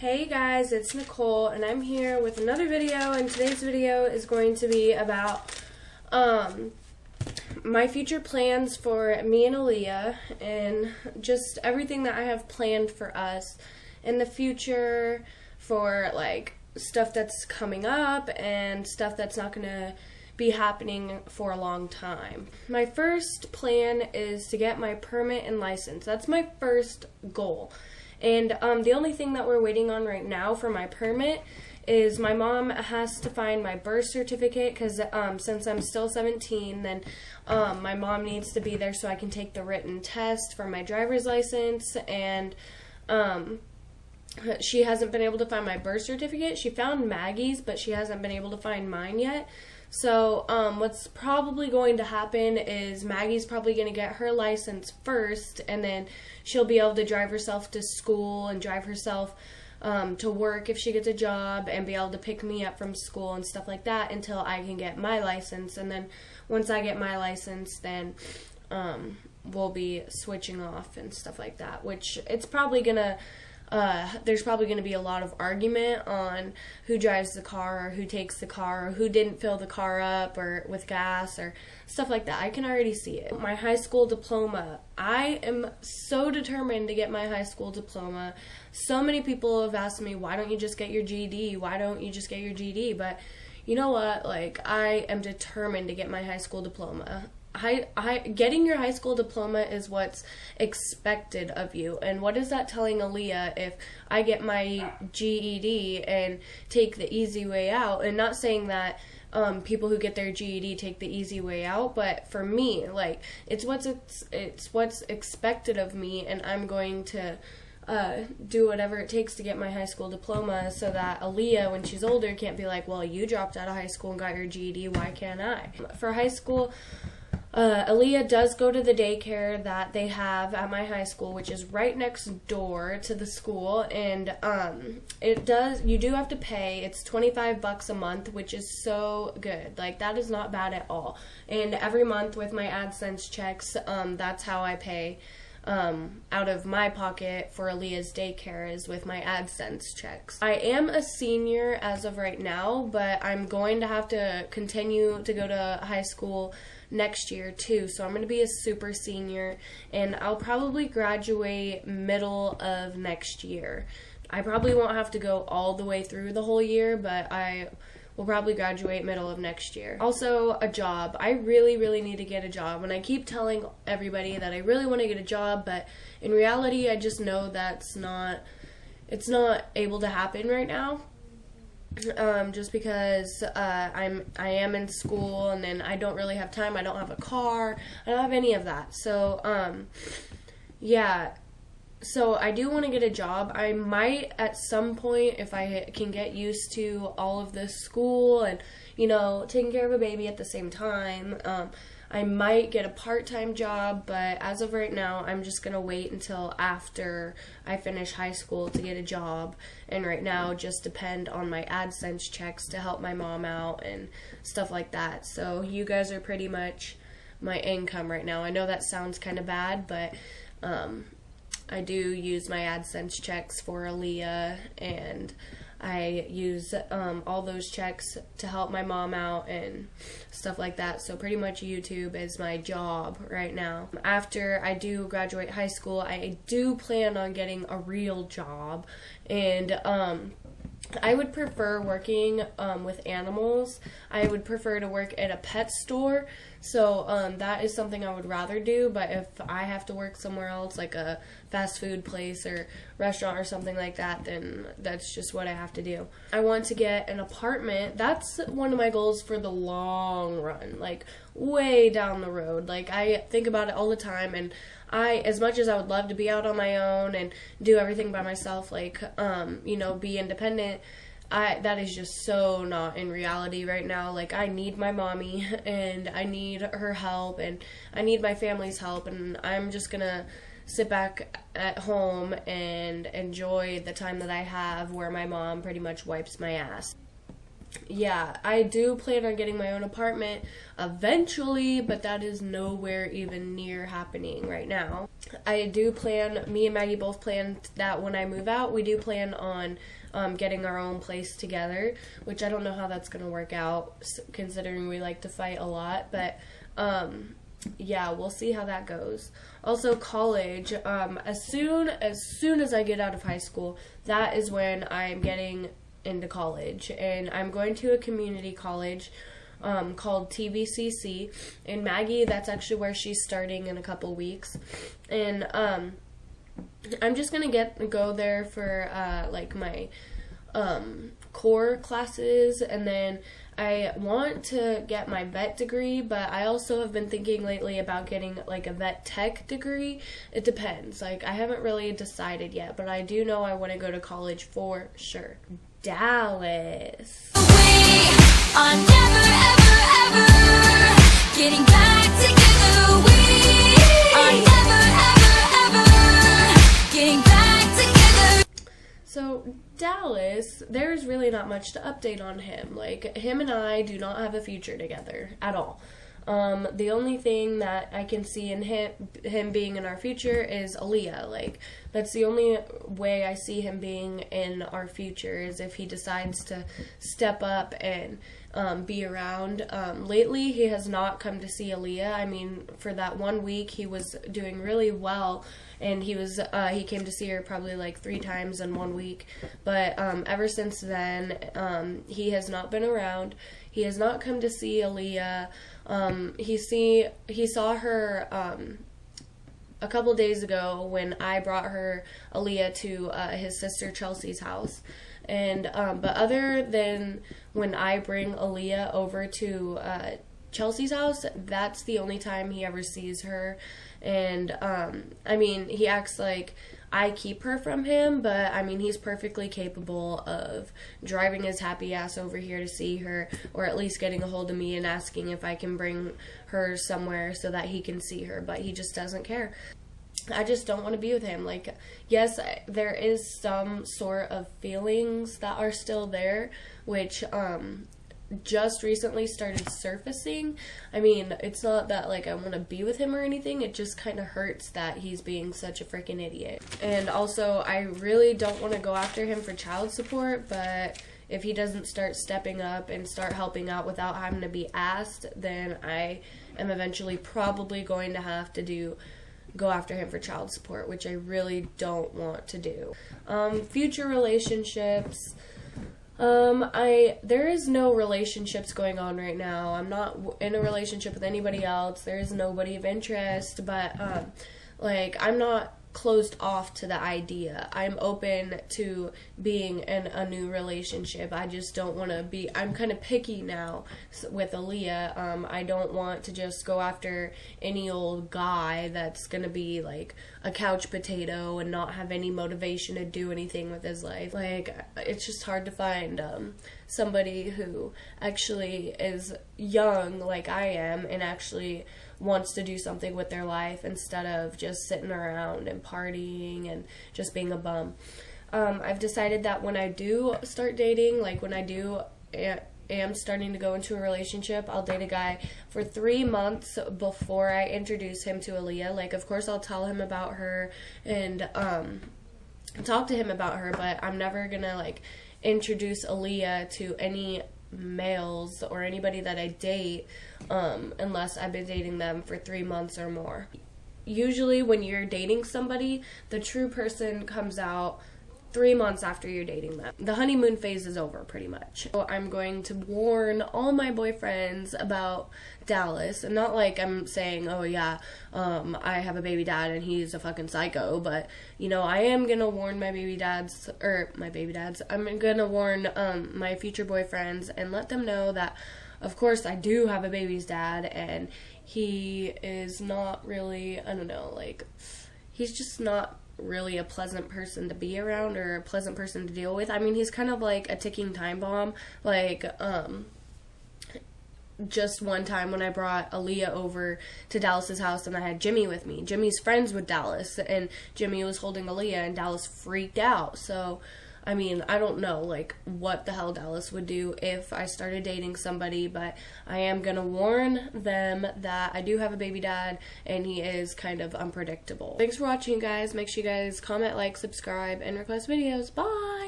Hey guys, it's Nicole and I'm here with another video, and today's video is going to be about my future plans for me and Aleia and just everything that I have planned for us in the future, for like stuff that's coming up and stuff that's not going to be happening for a long time. My first plan is to get my permit and license. That's my first goal. And the only thing that we're waiting on right now for my permit is my mom has to find my birth certificate, because since I'm still 17, then my mom needs to be there so I can take the written test for my driver's license. And she hasn't been able to find my birth certificate. She found Maggie's, but she hasn't been able to find mine yet. So what's probably going to happen is Maggie's probably going to get her license first, and then she'll be able to drive herself to school and drive herself to work if she gets a job, and be able to pick me up from school and stuff like that until I can get my license. And then once I get my license, then we'll be switching off and stuff like that, which it's probably going to there's probably going to be a lot of argument on who drives the car or who takes the car or who didn't fill the car up or with gas or stuff like that. I can already see it. My high school diploma. I am so determined to get my high school diploma. So many people have asked me, why don't you just get your GED? Why don't you just get your GED? But you know what? Like, I am determined to get my high school diploma. Getting your high school diploma is what's expected of you. And what is that telling Aleia if I get my GED and take the easy way out? And not saying that people who get their GED take the easy way out, but for me, like, it's what's expected of me, and I'm going to do whatever it takes to get my high school diploma, so that Aleia, when she's older, can't be like, well, you dropped out of high school and got your GED, why can't I? For high school, Aleia does go to the daycare that they have at my high school, which is right next door to the school, and you do have to pay. It's $25 a month, which is so good. Like, that is not bad at all. And every month with my AdSense checks, that's how I pay out of my pocket for Aleaia's daycare, is with my AdSense checks. I am a senior as of right now, but I'm going to have to continue to go to high school next year too, so I'm going to be a super senior, and I'll probably graduate middle of next year. I probably won't have to go all the way through the whole year, but I will probably graduate middle of next year. Also, a job. I really need to get a job, and I keep telling everybody that I really want to get a job, but in reality, I just know it's not able to happen right now. Just because I am in school, and then I don't really have time. I don't have a car. I don't have any of that. So yeah. So I do want to get a job. I might at some point, if I can get used to all of this school and, you know, taking care of a baby at the same time, I might get a part-time job, but as of right now, I'm just going to wait until after I finish high school to get a job, and right now just depend on my AdSense checks to help my mom out and stuff like that. So you guys are pretty much my income right now. I know that sounds kind of bad, but I do use my AdSense checks for Aleia, and I use all those checks to help my mom out and stuff like that. So pretty much YouTube is my job right now. After I do graduate high school, I do plan on getting a real job, and I would prefer working with animals. I would prefer to work at a pet store. So that is something I would rather do, but if I have to work somewhere else, like a fast food place or restaurant or something like that, then that's just what I have to do. I want to get an apartment. That's one of my goals for the long run, like way down the road. Like, I think about it all the time, and as much as I would love to be out on my own and do everything by myself, like, you know, be independent, that is just so not in reality right now. Like, I need my mommy, and I need her help, and I need my family's help, and I'm just gonna sit back at home and enjoy the time that I have where my mom pretty much wipes my ass. yeah, I do plan on getting my own apartment eventually, but that is nowhere even near happening right now. I do plan, me and Maggie both plan that when I move out, we do plan on getting our own place together, which I don't know how that's going to work out considering we like to fight a lot, but yeah, we'll see how that goes. Also, college, as soon as I get out of high school, that is when I'm getting into college, and I'm going to a community college called TVCC, and Maggie, that's actually where she's starting in a couple weeks, and I'm just gonna go there for like my core classes, and then I want to get my vet degree, but I also have been thinking lately about getting like a vet tech degree. It depends. Like, I haven't really decided yet, but I do know I want to go to college for sure. Dallas. We are never, ever, ever getting back together. We are never, ever, ever getting back together. So, Dallas, there's really not much to update on him. Like, him and I do not have a future together at all. The only thing that I can see in him being in our future is Aleia. Like, that's the only way I see him being in our future, is if he decides to step up and be around. Lately, he has not come to see Aleia. I mean, for that 1 week, he was doing really well, and he came to see her probably like 3 times in 1 week. But ever since then, he has not been around. He has not come to see Aleia. He saw her a couple days ago when I brought Aleia to his sister Chelsea's house. And but other than when I bring Aleia over to Chelsea's house, that's the only time he ever sees her. And I mean, he acts like I keep her from him, but I mean, he's perfectly capable of driving his happy ass over here to see her, or at least getting a hold of me and asking if I can bring her somewhere so that he can see her, but he just doesn't care. I just don't want to be with him. Like, yes, there is some sort of feelings that are still there, which just recently started surfacing. I mean, it's not that like I want to be with him or anything, it just kind of hurts that he's being such a freaking idiot. And also, I really don't want to go after him for child support, but if he doesn't start stepping up and start helping out without having to be asked, then I am eventually probably going to have to go after him for child support, which I really don't want to do. Future relationships. There is no relationships going on right now. I'm not in a relationship with anybody else. There is nobody of interest, but, like, I'm not closed off to the idea. I'm open to being in a new relationship. I just don't want to be, I'm kind of picky now with Aleia. I don't want to just go after any old guy that's going to be like a couch potato and not have any motivation to do anything with his life. Like, it's just hard to find somebody who actually is young like I am and actually wants to do something with their life instead of just sitting around and partying and just being a bum. I've decided that when I do start dating, like when I am starting to go into a relationship, I'll date a guy for 3 months before I introduce him to Aleia. Like, of course, I'll tell him about her and talk to him about her, but I'm never gonna like introduce Aleia to any males or anybody that I date unless I've been dating them for 3 months or more. Usually when you're dating somebody, the true person comes out 3 months after you're dating them. The honeymoon phase is over pretty much. So I'm going to warn all my boyfriends about Dallas, and not like I'm saying, oh yeah, I have a baby dad and he's a fucking psycho, but you know, I am gonna warn my baby dads, I'm gonna warn my future boyfriends and let them know that of course I do have a baby's dad, and he is not really, I don't know, like, he's just not really a pleasant person to be around or a pleasant person to deal with. I mean, he's kind of like a ticking time bomb. Like, just one time when I brought Aleia over to Dallas's house and I had Jimmy with me. Jimmy's friends with Dallas, and Jimmy was holding Aleia and Dallas freaked out. So, I mean, I don't know, like, what the hell Dallas would do if I started dating somebody, but I am gonna warn them that I do have a baby dad, and he is kind of unpredictable. Thanks for watching, guys. Make sure you guys comment, like, subscribe, and request videos. Bye!